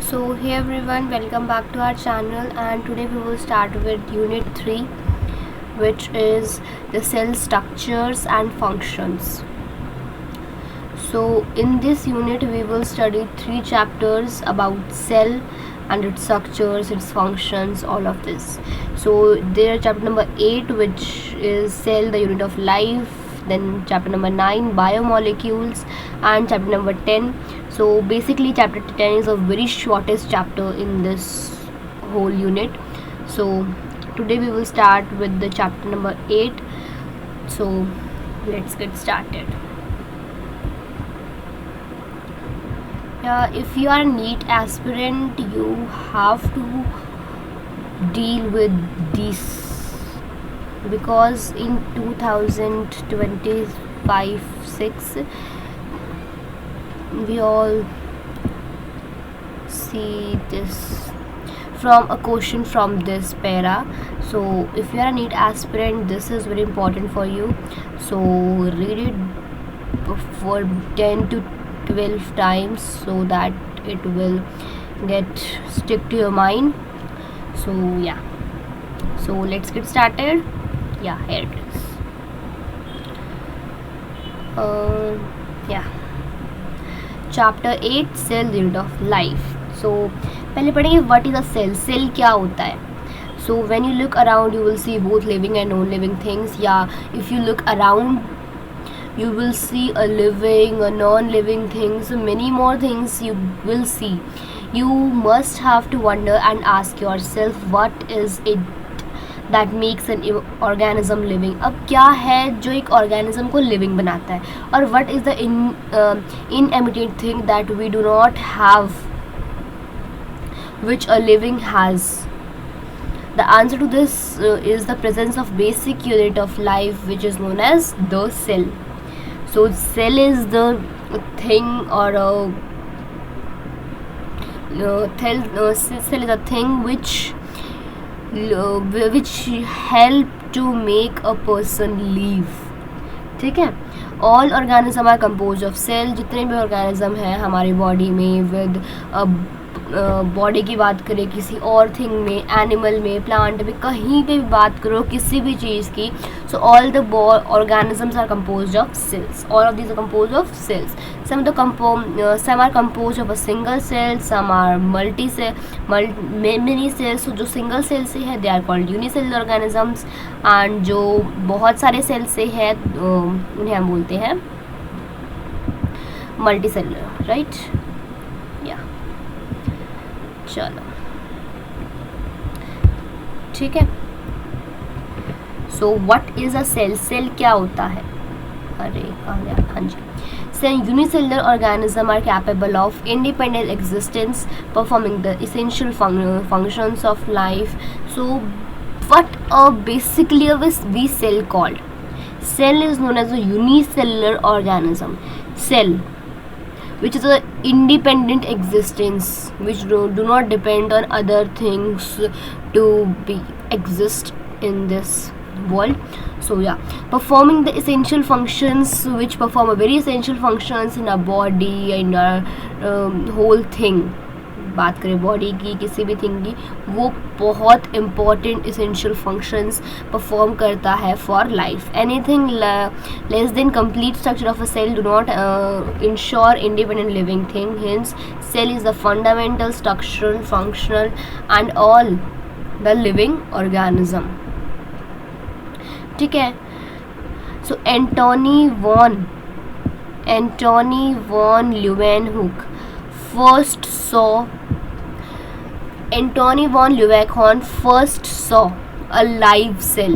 So hey everyone, welcome back to our channel, and today we will start with unit 3, which is the cell structures and functions. So in this unit we will study 3 chapters about cell and its structures, its functions, all of this. So there chapter number 8, which is cell, the unit of life, then chapter number 9, biomolecules, and chapter number 10. So basically chapter 10 is a very shortest chapter in this whole unit. So today we will start with the chapter number 8. So let's get started. If you are a NEET aspirant, you have to deal with this, because in 2025-6 we all see this from a question from this para. So if you are a NEET aspirant, this is very important for you, so read it for 10 to 12 times so that it will stick to your mind. So yeah, so let's get started. Here it is. Chapter 8, cell, unit of life. So पहले पढ़ेंगे what is a cell. Cell क्या होता है. So when you look around, you will see both living and non-living things. If you look around, you will see a living, a non-living things, many more things you will see. You must have to wonder and ask yourself, what is it that makes an organism living. अब क्या है जो एक organism को living बनाता है, और what is the inanimate thing that we do not have which a living has. The answer to this is the presence of basic unit of life, which is known as the cell. So cell is the thing, or cell is a thing which help to make a person live. ठीक है. All organism are composed of cell. जितने भी organism हैं हमारी body में, with body की बात करें किसी और थिंग में, एनिमल में, प्लांट में, कहीं पे भी बात करो किसी भी चीज़ की, so all the organisms are composed of cells. All of these are composed of cells. Some are composed of a single cell, some are many cells. So जो single cell से है they are called unicellular organisms, and जो बहुत सारे cell से है उन्हें हम बोलते हैं मल्टीसेलुलर. राइट. चलो ठीक है. So what is a cell. Cell क्या होता है. अरे कहाँ गया. हाँ जी. Cell unicellular organisms are capable of independent existence, performing the essential functions of life. So what basically we cell called. Cell is known as a unicellular organism. Cell, which is a independent existence, which do not depend on other things to be exist in this world. So performing the essential functions, which perform a very essential functions in our body, in our whole thing. बात करें body की, किसी भी thing की, वो बहुत important essential functions perform करता है for life. Anything less than complete structure of a cell do not ensure independent living thing. Hence cell is the fundamental, structural, functional and all the living organism. ठीक है. So Antonie von Leeuwenhoek first saw a live cell.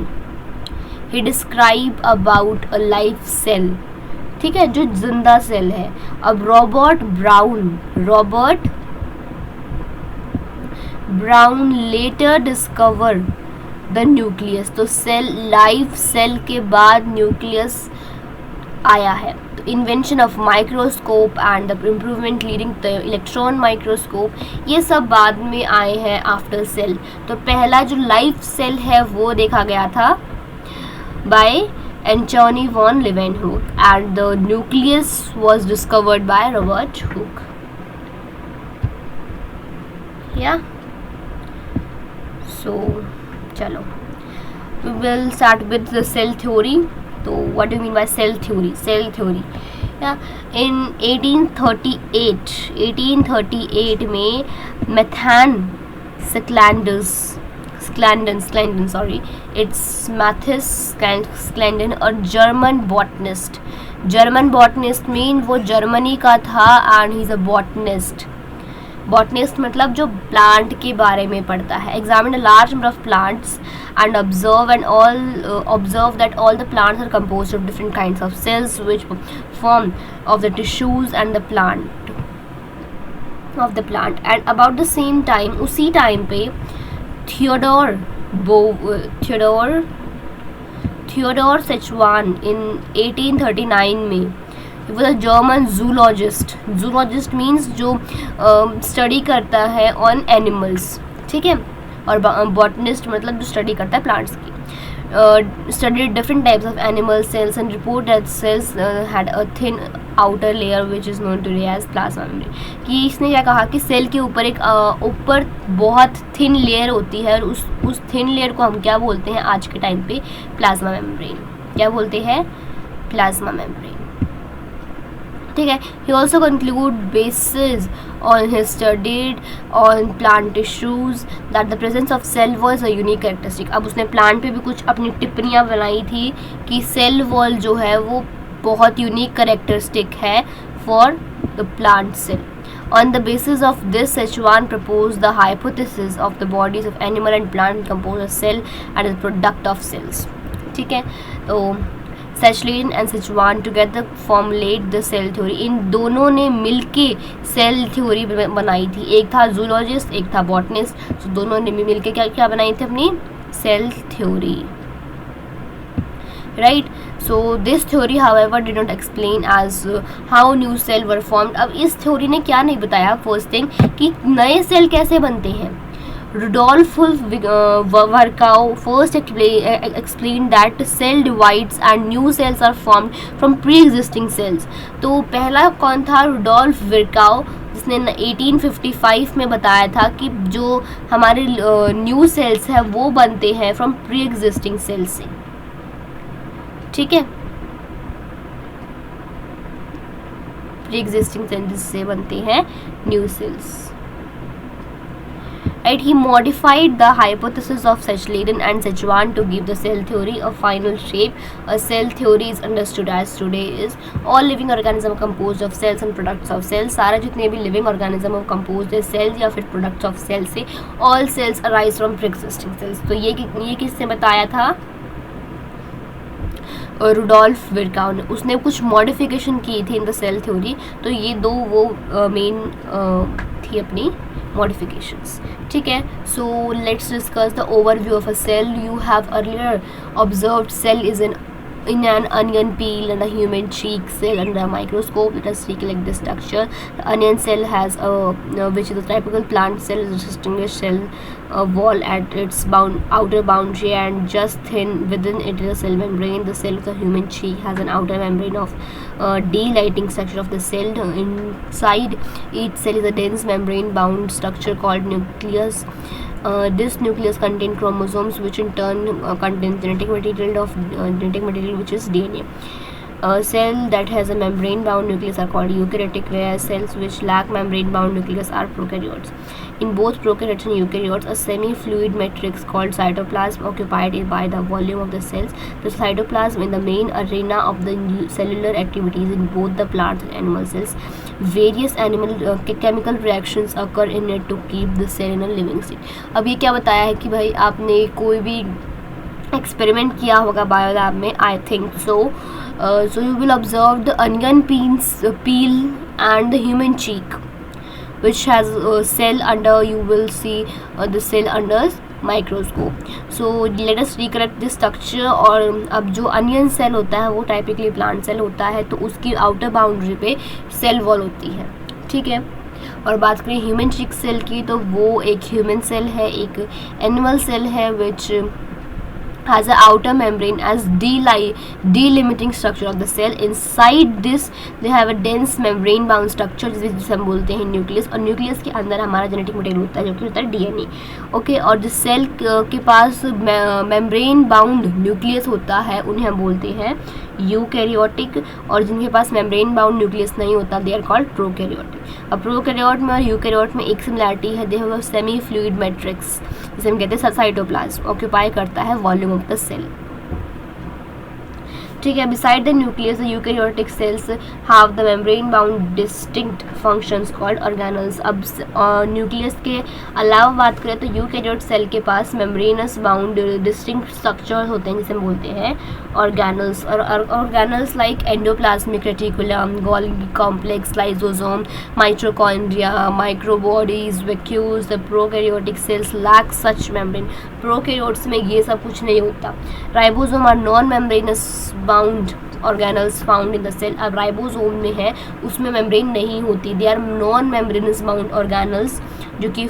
He described about a live cell. ठीक है, जो जिंदा cell है. अब Robert Brown later discover the nucleus. तो cell, live cell के बाद न्यूक्लियस आया है. Invention of microscope and the improvement leading the electron microscope, ये सब बाद में आए हैं आफ्टर सेल. तो पहला जो लाइफ सेल है वो देखा गया था by Antonie von Leeuwenhoek, and the nucleus was discovered by Robert Hooke. या सो चलो we will start with the cell theory. So what do you mean by cell theory? Cell theory, yeah, in 1838 में Mathan Sclandon, sorry, it's Matthias Sclandon, और German botanist mean वो Germany का था and he is a botanist मतलब जो plant के बारे में पढ़ता है. Examine a large number of plants and observe that all the plants are composed of different kinds of cells which form of the tissues and the plant and about the same time उसी time पे Theodore सेचवान in 1839 में he was a German zoologist means जो study करता है on animals, ठीक है, और botanist मतलब जो स्टडी करता है प्लांट्स की. Studied different types of animal cells and report that cells had a thin outer layer which is known today as plasma membrane. कि इसने क्या कहा कि सेल के ऊपर एक ऊपर बहुत थिन लेयर होती है और उस थिन लेयर को हम क्या बोलते हैं आज के टाइम पे? Plasma membrane. क्या बोलते हैं? प्लाज्मा मेम्ब्रेन, ठीक है. he also conclude basis on his studied on plant tissues that the presence of cell wall is a unique characteristic. अब उसने प्लांट पे भी कुछ अपनी टिप्पणियाँ बनाई थी कि सेल वॉल जो है वो बहुत यूनिक कैरेक्टरिस्टिक है for the plant cell. On the basis of this, Szechuan proposed the hypothesis of the bodies of animal and plant compose a cell and is product of cells, ठीक है. तो Szechuan and Szechuan together formulate the cell theory. इन दोनों ने मिलके cell theory बनाई थी. एक था जूलॉजिस्ट, एक था बॉटनिस्ट, तो दोनों ने मिलके क्या बनाई थी? अपनी cell theory, right. So this theory however did not explain as how new cell were formed. अब इस थ्योरी ने क्या नहीं बताया फर्स्ट थिंग कि नए सेल कैसे बनते हैं. Rudolf Virchow first explained that cell divides and new cells are formed from pre-existing cells. तो पहला कौन था? रुडोल्फ विर्काउ, जिसने 1855 में बताया था कि जो हमारे न्यू सेल्स हैं वो बनते हैं फ्रॉम प्री एग्जिस्टिंग सेल्स से, ठीक है. प्री एग्जिस्टिंग सेल्स से बनते हैं new sales. Right, he modified the hypothesis of Szechuan and Szechuan to give the cell theory a final shape. A cell theory is understood as today is all living organisms are composed of cells and products of cells. सारा जितने भी living organism are composed है cells या फिर products of cells से. All cells arise from pre-existing cells. तो ये किसने बताया था? रुडोल्फ विर्काउ ने. उसने कुछ मॉडिफिकेशन की थी इन द सेल थ्योरी. तो ये दो वो मेन थी अपनी modifications, ठीक है. So let's discuss the overview of a cell. You have earlier observed cell is in an onion peel and a human cheek cell under a microscope. Let us recollect this structure. The onion cell has which is a typical plant cell, is a distinguished cell wall at its outer boundary and just thin within it is a cell membrane. The cell of the human cheek has an outer membrane of delighting structure of the cell. Inside each cell is a dense membrane bound structure called nucleus. This nucleus contains chromosomes which in turn contain genetic material which is DNA. A cell that has a membrane bound nucleus are called eukaryotic, whereas cells which lack membrane bound nucleus are prokaryotes. In both prokaryotes and eukaryotes, a semi-fluid matrix called cytoplasm occupied by the volume of the cells. The cytoplasm is the main arena of the cellular activities in both the plant and animal cells. Various animal chemical reactions occur in it to keep the cell in a living state. अब ये क्या बताया है कि भाई आपने कोई भी एक्सपेरिमेंट किया होगा बायोलैब में, I think so. So you will observe the onion peel and the human cheek which has a cell under. You will see the cell under microscope. So let us recollect this structure. और अब जो onion cell होता है वो typically plant cell होता है, तो उसकी आउटर बाउंड्री पे सेल वॉल होती है, ठीक है. और बात करें ह्यूमन चीक सेल की, तो वो एक ह्यूमन सेल है, एक एनिमल सेल है विच has an outer membrane as delimiting structure of the cell. Inside this they have a dense membrane bound structure जिसे हम बोलते हैं न्यूक्लियस, और न्यूक्लियस के अंदर हमारा जेनेटिक मटेरियल होता है जो कि होता है डीएनए. ओके, और जिस सेल के पास मेम्ब्रेन बाउंड न्यूक्लियस होता है उन्हें हम बोलते हैं यूकैरियोटिक, और जिनके पास मेम्ब्रेन बाउंड न्यूक्लियस नहीं होता दे आर कॉल्ड प्रोकैरियोटिक. अब प्रोकैरियोट में और यूकैरियोट में एक सिमिलैरिटी है, they have a semi fluid matrix जिसे हम कहते हैं साइटोप्लाज्म ऑक्यूपाई करता है वॉल्यूम ऑफ द सेल. ठीक है. Beside the nucleus the eukaryotic cells have the membrane bound distinct functions called organelles. अब न्यूक्लियस के अलावा बात करें तो यूकैरियोट सेल के पास मेम्ब्रेनस बाउंड डिस्टिंक्ट स्ट्रक्चर्स होते हैं जिसे हम बोलते हैं ऑर्गेनल्स. और organelles like endoplasmic reticulum, Golgi complex, lysosome, mitochondria, microbodies, vacuoles. The prokaryotic cells lack such membrane. Prokaryotes में ये सब कुछ नहीं होता. Ribosome are non membranous bound organelles found in the cell. अब राइबोसोम में है उसमें मेम्ब्रेन नहीं होती. They are non membranous bound organelles जो कि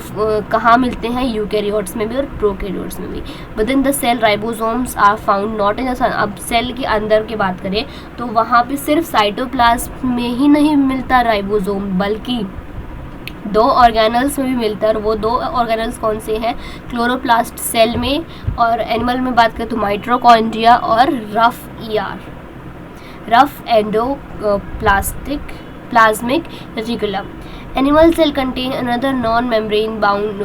कहाँ मिलते हैं यूकैरियोट्स में भी और प्रोकैरियोट्स में भी. Within the cell ribosomes are found not in the. अब सेल के अंदर की बात करें तो वहाँ पे सिर्फ साइटोप्लाज्म में ही नहीं मिलता राइबोसोम, बल्कि दो ऑर्गेनल्स में भी मिलता है. और वो दो ऑर्गेनल्स कौन से हैं? क्लोरोप्लास्ट सेल में, और एनिमल में बात करें तो माइटोकॉन्ड्रिया और rough plasmic reticulum. Animal cell contain another non-membrane bound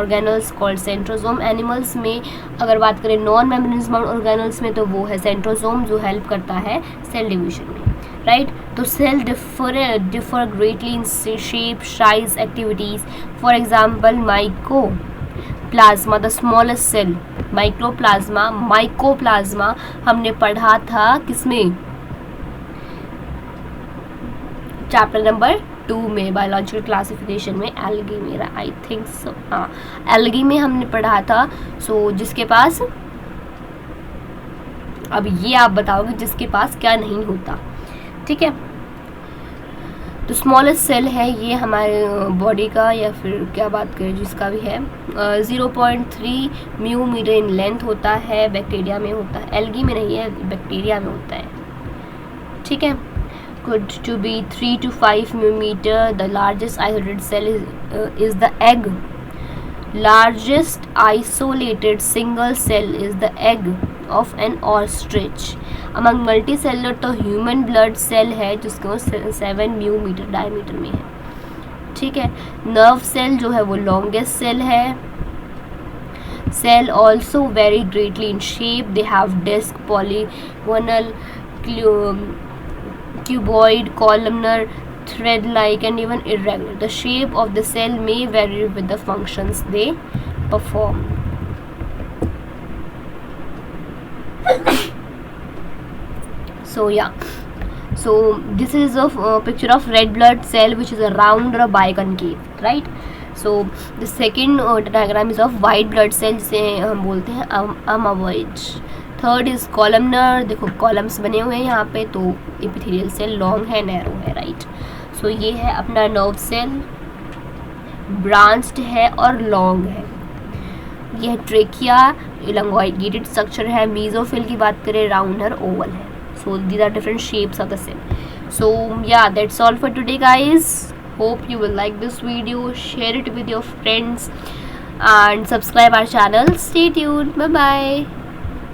organelles called centrosome. Animals में अगर बात करें नॉन मेम्ब्रेनस बाउंड ऑर्गेनल्स में तो वो है सेंट्रोसोम जो हेल्प करता है सेल डिवीजन में. राइट. तो cell differ greatly in shape, size, activities. For example mycoplasma the smallest cell. Mycoplasma हमने पढ़ा था किसमें? चैप्टर नंबर 2 में, बायोलॉजिकल क्लासिफिकेशन में, एल्गी में, आई थिंक सो. हाँ, एल्गी में हमने पढ़ा था. सो जिसके पास, अब ये आप बताओगे जिसके पास क्या नहीं होता. ठीक है. तो स्मॉलेस्ट सेल है ये हमारे बॉडी का, या फिर क्या बात करें जिसका भी है, 0.3 μm इन लेंथ होता है. बैक्टीरिया में होता है, एल्गी में नहीं है, बैक्टीरिया में होता है. ठीक है. Could to be 3 to 5 mm. The largest isolated cell is the egg. Largest isolated single cell is the egg of an ostrich. Among multicellular तो human blood cell है जिसको 7 μm डायमीटर में है. ठीक है. नर्व सेल जो है वो लॉन्गेस्ट सेल है. Cell also vary greatly in shape. They have disc, polygonal, cuboid, columnar, thread-like, and even irregular. The shape of the cell may vary with the functions they perform. So yeah, so this is a picture of red blood cell which is a round or a biconcave, right? So the second diagram is of white blood cell जिसे हम बोलते हैं amoeboid. Third is columnar. देखो columns बने हुए हैं यहाँ पे, तो एपिथेलियल सेल लॉन्ग है, नैरो है. राइट. सो ये है अपना नर्व सेल, ब्रांच्ड है और लॉन्ग है. ये है ट्रेकिया, इलॉन्गेटेड स्ट्रक्चर है. मीजोफिल की बात करें राउंड है, ओवल है. So these are different shapes of the cell. So yeah that's all for today guys. Hope you will like this video. Share it with your friends and subscribe our channel. Stay tuned. Bye bye.